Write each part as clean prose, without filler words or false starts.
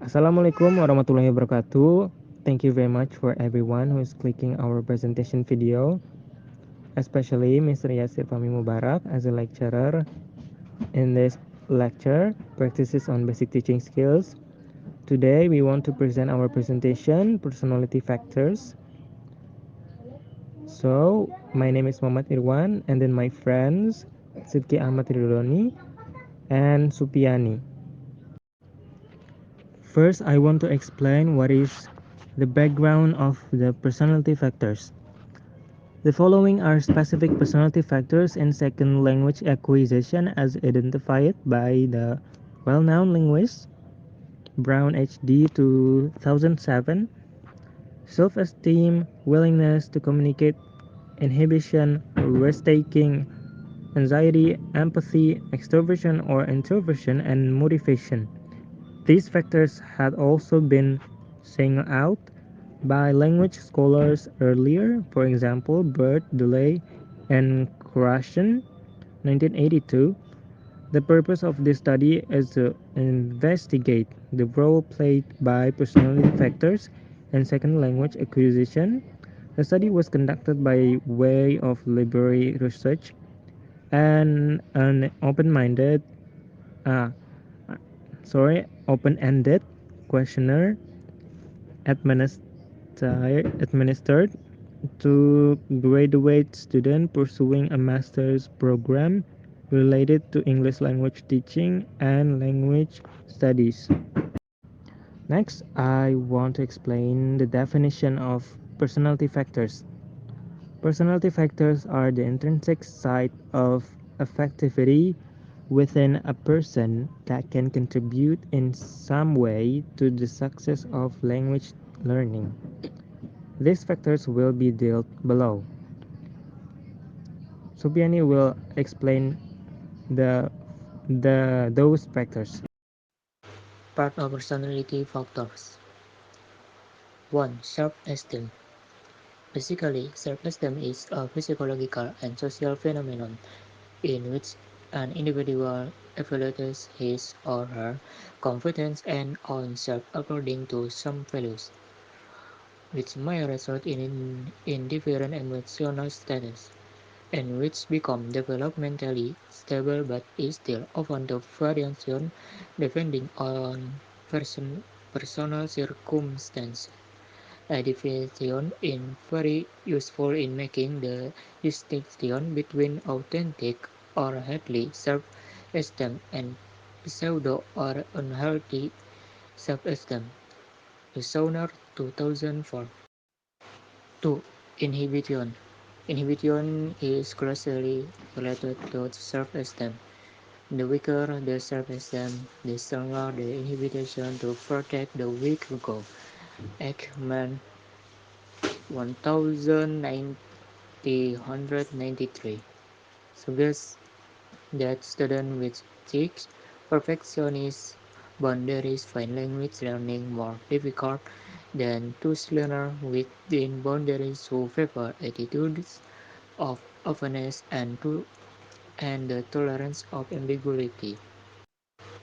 Assalamualaikum warahmatullahi wabarakatuh. Thank you very much for everyone who is clicking our presentation video, especially Mr. Yasir Fahmi Mubarak as a lecturer in this lecture, Practices on Basic Teaching Skills. Today we want to present our presentation, Personality Factors. So, my name is Muhammad Irwan and then my friends Sidki Ahmad Ridhoni and Supiani. First, I want to explain what is the background of the personality factors. The following are specific personality factors in second language acquisition as identified by the well-known linguist Brown HD 2007: self-esteem, willingness to communicate, inhibition, risk-taking, anxiety, empathy, extroversion or introversion, and motivation. These factors had also been singled out by language scholars earlier, for example, Bert, DeLay, and Krashen, 1982. The purpose of this study is to investigate the role played by personality factors in second language acquisition. The study was conducted by way of library research and an uh, open-ended questionnaire administered to graduate students pursuing a master's program related to English language teaching and language studies. Next, I want to explain the definition of personality factors. Personality factors are the intrinsic side of affectivity within a person that can contribute in some way to the success of language learning. These factors will be dealt below. Subiani will explain the those factors. Part of personality factors. 1. Self-esteem. Basically, self-esteem is a physiological and social phenomenon in which an individual evaluates his or her confidence and own self according to some values, which may result in different emotional status, and which become developmentally stable but is still open to variation depending on personal circumstances. A definition is very useful in making the distinction between authentic or healthy self-esteem and pseudo or unhealthy self-esteem. Sauner 2004. 2. Inhibition. Inhibition is closely related to self-esteem. The weaker the self-esteem, the stronger the inhibition to protect the weak ego. Ekman 1993 suggests that students with strict perfectionist boundaries find language learning more difficult than those learners within boundaries who favor attitudes of openness and the tolerance of ambiguity.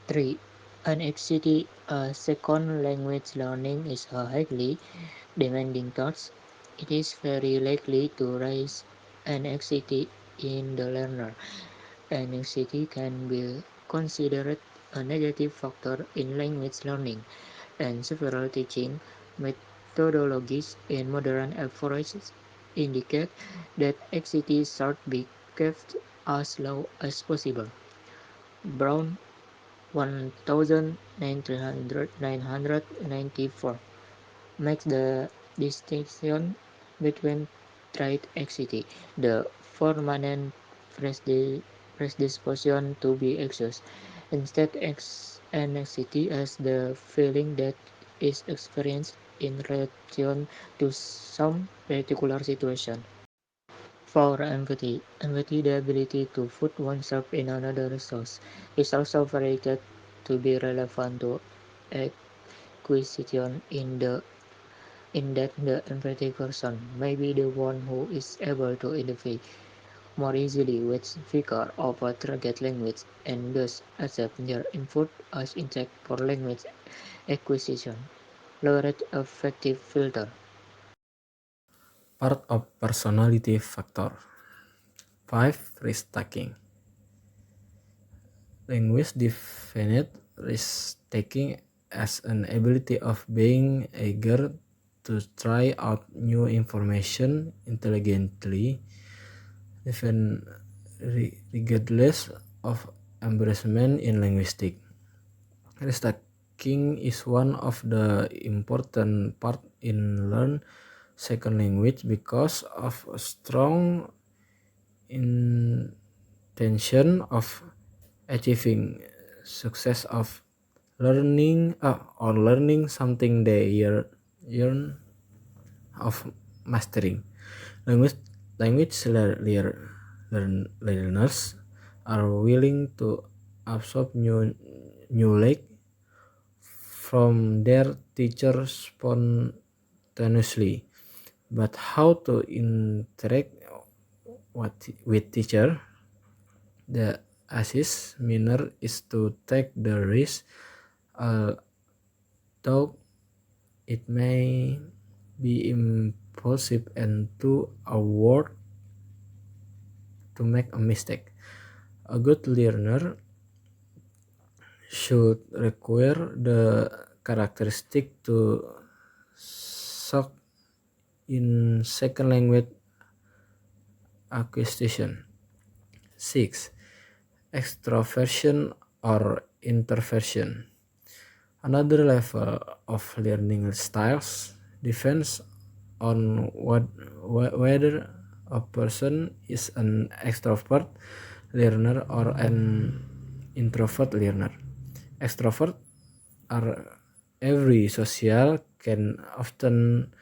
3. Anxiety. A second language learning is a highly demanding task. It is very likely to raise anxiety in the learner. Anxiety can be considered a negative factor in language learning, and several teaching methodologies in modern approaches indicate that anxiety should be kept as low as possible. Brown 1994 makes the distinction between trait anxiety, the permanent predisposition to be anxious, instead anxiety as the feeling that is experienced in relation to some particular situation. For empathy, the ability to put oneself in another's shoes, is also rated to be relevant to acquisition in that the empathic person may be the one who is able to identify more easily with speakers of a target language and thus accept their input as intact for language acquisition. Leverage effective filter. Part of personality factor. 5. Risk-taking. Linguists defined risk-taking as an ability of being eager to try out new information intelligently, even regardless of embarrassment in linguistics. Risk-taking is one of the important part in learn second language because of a strong intention of achieving success of learning or learning something they yearn of mastering. Language learners are willing to absorb new knowledge from their teacher spontaneously, but how to interact with teacher, the assist manner is to take the risk, though it may be impulsive and to avoid to make a mistake. A good learner should require the characteristic to suck in second language acquisition. 6. Extroversion or introversion. Another level of learning styles depends on whether a person is an extrovert learner or an introvert learner. Extrovert are every social, can often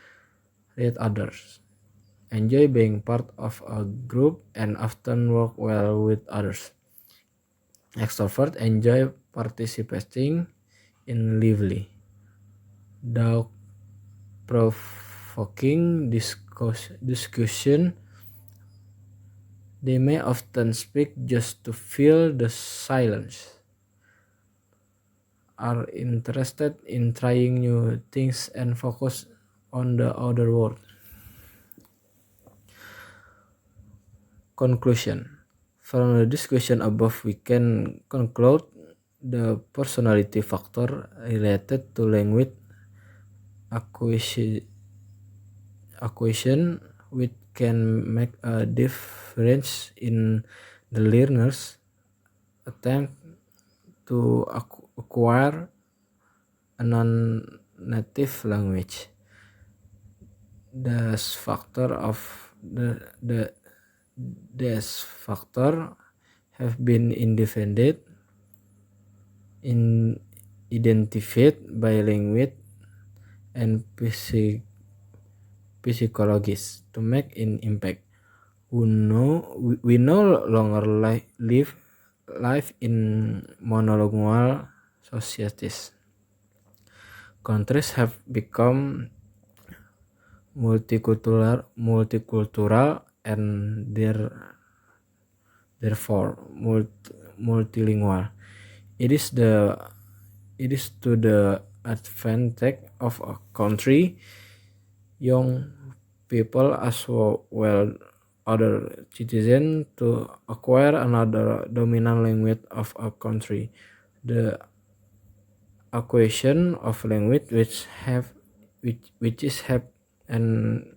read others, enjoy being part of a group, and often work well with others. Extroverts enjoy participating in lively, thought-provoking discussion. They may often speak just to fill the silence, are interested in trying new things, and focus on the other world. Conclusion. From the discussion above, we can conclude the personality factor related to language acquisition which can make a difference in the learner's attempt to acquire a non-native language. These factors have been identified by language and psychologists to make an impact. We no longer live in monolingual societies. Countries have become multicultural and therefore multilingual. It is to the advantage of a country, young people as well other citizens to acquire another dominant language of a country. The acquisition of language which is have an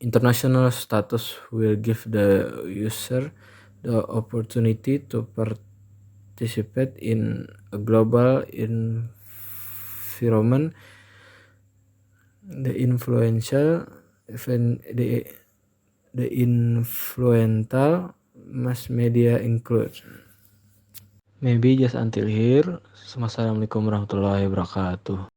international status will give the user the opportunity to participate in a global environment. The influential mass media include. Maybe just until here. Assalamualaikum warahmatullahi wabarakatuh.